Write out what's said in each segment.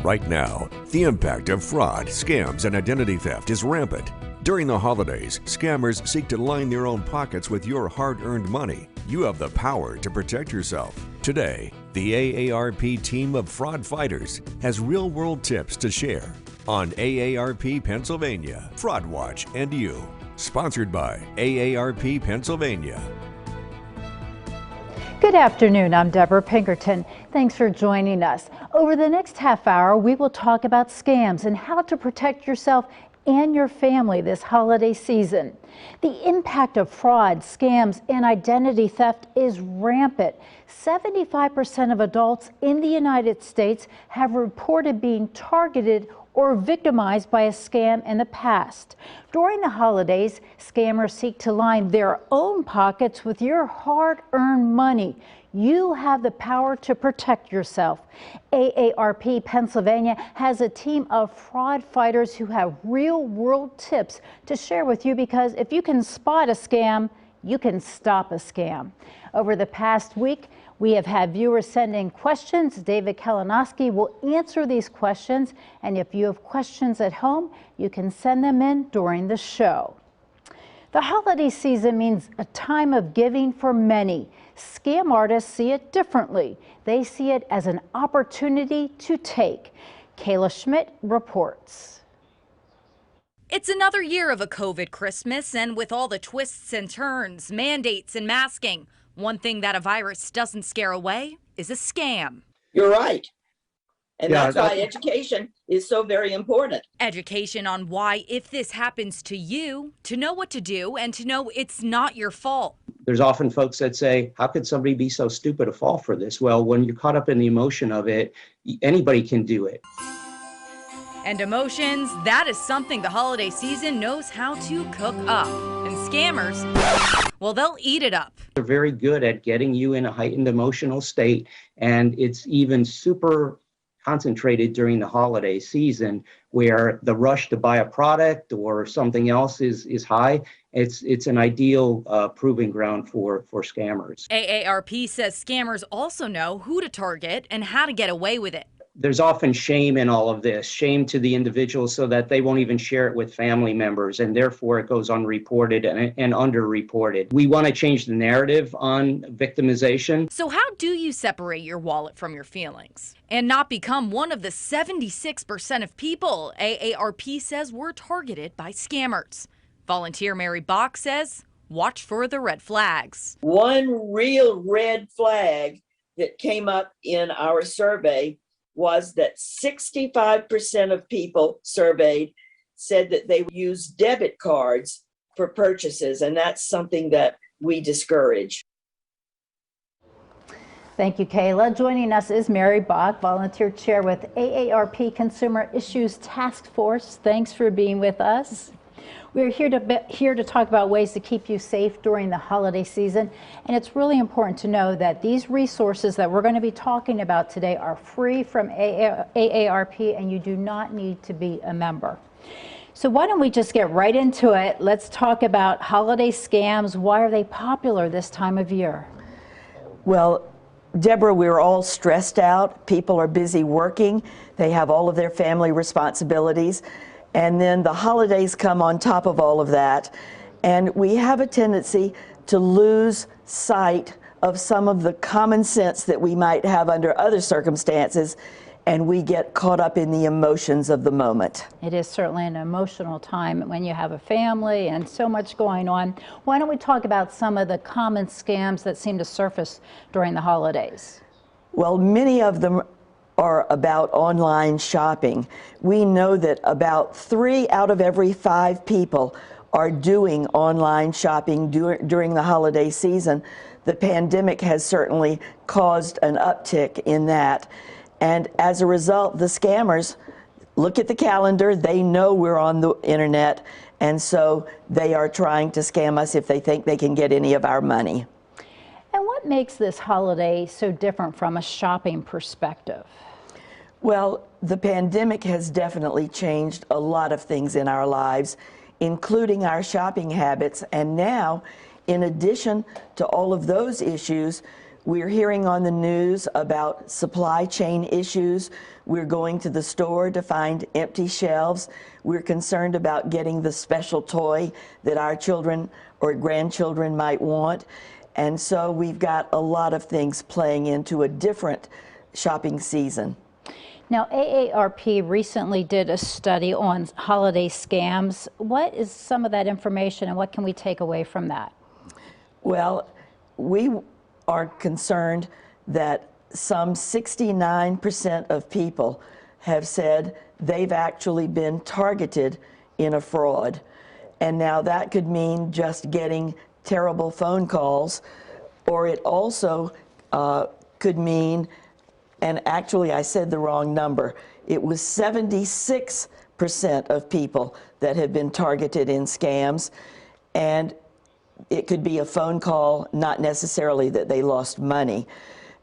Right now, the impact of fraud, scams, and identity theft is rampant. During the holidays, scammers seek to line their own pockets with your hard-earned money. You have the power to protect yourself. Today, the AARP team of fraud fighters has real-world tips to share on AARP Pennsylvania, Fraudwatch, and you. Sponsored by AARP Pennsylvania. Good afternoon, I'm Deborah Pinkerton. Thanks for joining us. Over the next half hour, we will talk about scams and how to protect yourself and your family this holiday season. The impact of fraud, scams, and identity theft is rampant. 75% of adults in the United States have reported being targeted or victimized by a scam in the past. During the holidays, scammers seek to line their own pockets with your hard-earned money. You have the power to protect yourself. AARP Pennsylvania has a team of fraud fighters who have real-world tips to share with you, because if you can spot a scam, you can stop a scam. Over the past week, we have had viewers send in questions. David Kalinowski will answer these questions, and if you have questions at home, you can send them in during the show. The holiday season means a time of giving for many. Scam artists see it differently. They see it as an opportunity to take. Kayla Schmidt reports. It's another year of a COVID Christmas, and with all the twists and turns, mandates and masking, one thing that a virus doesn't scare away is a scam. You're right. And that's why education is so very important. Education on why, if this happens to you, to know what to do and to know it's not your fault. There's often folks that say, how could somebody be so stupid to fall for this? Well, when you're caught up in the emotion of it, anybody can do it. And emotions, that is something the holiday season knows how to cook up. And scammers, well, they'll eat it up. They're very good at getting you in a heightened emotional state, and it's even super concentrated during the holiday season, where the rush to buy a product or something else is high. It's an ideal proving ground for scammers. AARP says scammers also know who to target and how to get away with it. There's often shame in all of this, shame to the individual, so that they won't even share it with family members, and therefore it goes unreported and underreported. We want to change the narrative on victimization. So how do you separate your wallet from your feelings and not become one of the 76% of people AARP says were targeted by scammers? Volunteer Mary Bach says, watch for the red flags. One real red flag that came up in our survey was that 65% of people surveyed said that they use debit cards for purchases, and that's something that we discourage. Thank you, Kayla. Joining us is Mary Bach, volunteer chair with AARP Consumer Issues Task Force. Thanks for being with us. We're here to talk about ways to keep you safe during the holiday season. And it's really important to know that these resources that we're going to be talking about today are free from AARP, and you do not need to be a member. So why don't we just get right into it? Let's talk about holiday scams. Why are they popular this time of year? Well, Deborah, we're all stressed out. People are busy working. They have all of their family responsibilities. And then the holidays come on top of all of that. And we have a tendency to lose sight of some of the common sense that we might have under other circumstances, and we get caught up in the emotions of the moment. It is certainly an emotional time when you have a family and so much going on. Why don't we talk about some of the common scams that seem to surface during the holidays? Well, many of them are about online shopping. We know that about 3 out of every 5 people are doing online shopping during the holiday season. The pandemic has certainly caused an uptick in that. And as a result, the scammers look at the calendar. They know we're on the internet, and so they are trying to scam us if they think they can get any of our money. And what makes this holiday so different from a shopping perspective? Well, the pandemic has definitely changed a lot of things in our lives, including our shopping habits. And now, in addition to all of those issues, We're hearing on the news about supply chain issues. We're going to the store to find empty shelves. We're concerned about getting the special toy that our children or grandchildren might want. And so we've got a lot of things playing into a different shopping season. Now, AARP recently did a study on holiday scams. What is some of that information and what can we take away from that? Well, we are concerned that some 69% of people have said they've actually been targeted in a fraud. And now that could mean just getting terrible phone calls, or it also could mean, and actually I said the wrong number, it was 76% of people that have been targeted in scams, and it could be a phone call, not necessarily that they lost money.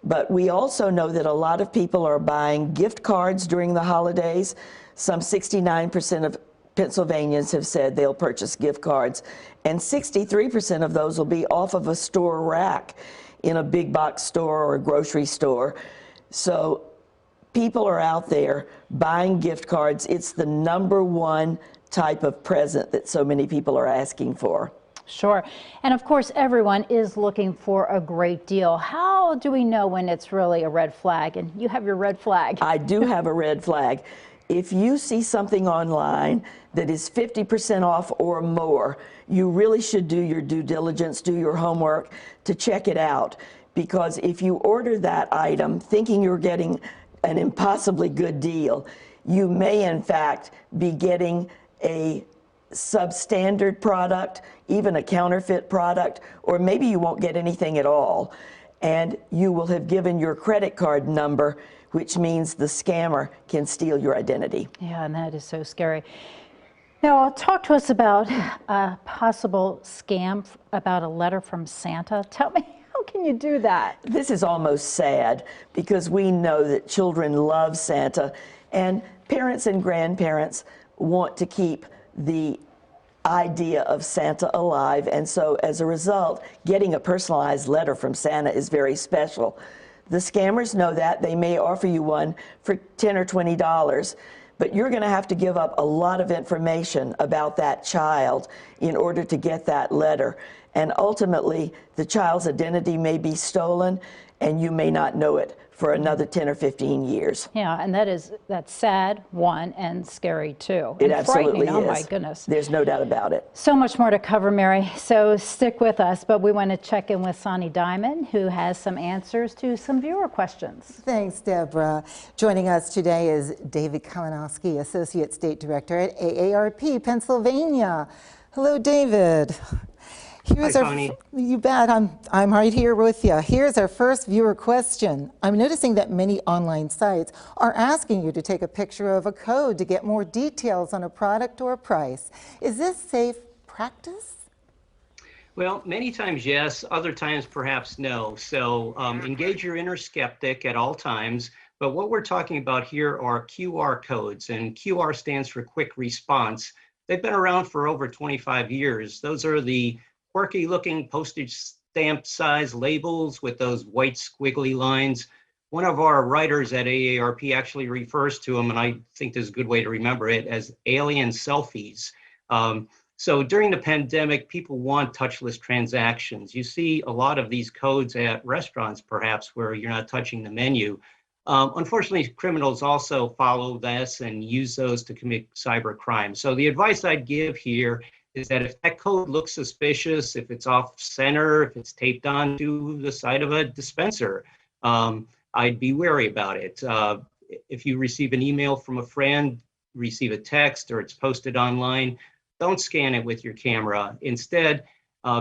But we also know that a lot of people are buying gift cards during the holidays. Some 69% of Pennsylvanians have said they'll purchase gift cards, and 63% of those will be off of a store rack in a big box store or a grocery store. So people are out there buying gift cards. It's the #1 type of present that so many people are asking for. Sure. And of course, everyone is looking for a great deal. How do we know when it's really a red flag? And you have your red flag. I do have a red flag. If you see something online that is 50% off or more, you really should do your due diligence, do your homework to check it out. Because if you order that item thinking you're getting an impossibly good deal, you may in fact be getting a substandard product, even a counterfeit product, or maybe you won't get anything at all. And you will have given your credit card number, which means the scammer can steal your identity. Yeah, and that is so scary. Now, talk to us about a possible scam about a letter from Santa. Tell me, how can you do that? This is almost sad because we know that children love Santa, and parents and grandparents want to keep the idea of Santa alive, and so as a result, getting a personalized letter from Santa is very special. The scammers know that. They may offer you one for $10 or $20, but you're going to have to give up a lot of information about that child in order to get that letter. And ultimately, the child's identity may be stolen, and you may not know it for another 10 or 15 years. Yeah, and that's sad, one, and scary too. It and absolutely is. Oh my goodness. There's no doubt about it. So much more to cover, Mary, so stick with us. But we want to check in with Sonny Diamond, who has some answers to some viewer questions. Thanks, Deborah. Joining us today is David Kalinowski, Associate State Director at AARP Pennsylvania. Hello, David. Here's Hi, Connie. You bet. I'm right here with you. Here's our first viewer question. I'm noticing that many online sites are asking you to take a picture of a code to get more details on a product or a price. Is this safe practice? Well, many times yes, other times perhaps no. So engage your inner skeptic at all times. But what we're talking about here are QR codes, and QR stands for quick response. They've been around for over 25 years. Those are the quirky looking postage stamp size labels with those white squiggly lines. One of our writers at AARP actually refers to them, and I think this is a good way to remember it, as alien selfies. So during the pandemic, people want touchless transactions. You see a lot of these codes at restaurants, perhaps, where you're not touching the menu. Unfortunately, criminals also follow this and use those to commit cyber crime. So the advice I'd give here is that if that code looks suspicious, if it's off center, if it's taped onto the side of a dispenser, I'd be wary about it. If you receive an email from a friend, receive a text, or it's posted online, don't scan it with your camera. Instead,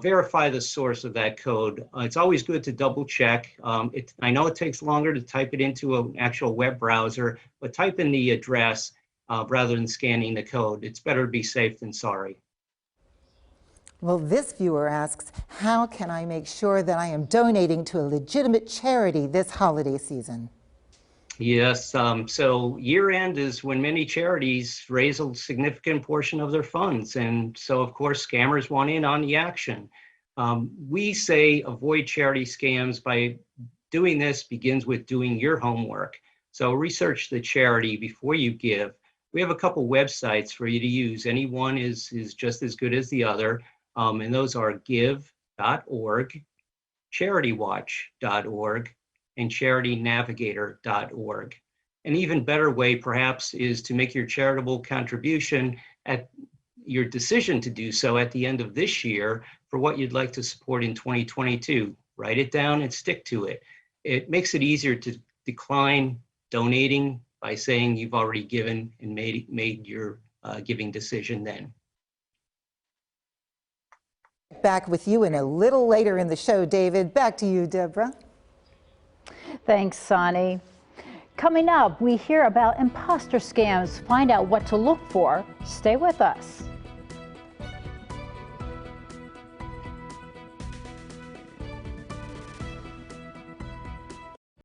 verify the source of that code. It's always good to double check. I know it takes longer to type it into an actual web browser, but type in the address rather than scanning the code. It's better to be safe than sorry. Well, this viewer asks, how can I make sure that I am donating to a legitimate charity this holiday season? Yes, so year end is when many charities raise a significant portion of their funds. And so, of course, scammers want in on the action. We say avoid charity scams. By doing this begins with doing your homework. So research the charity before you give. We have a couple websites for you to use. Any one is just as good as the other. And those are give.org, charitywatch.org, and charitynavigator.org. An even better way, perhaps, is to make your charitable contribution at your decision to do so at the end of this year for what you'd like to support in 2022. Write it down and stick to it. It makes it easier to decline donating by saying you've already given and made your giving decision then. Back with you in a little later in the show, David. Back to you, Deborah. Thanks, Sonny. Coming up, we hear about imposter scams. Find out what to look for. Stay with us.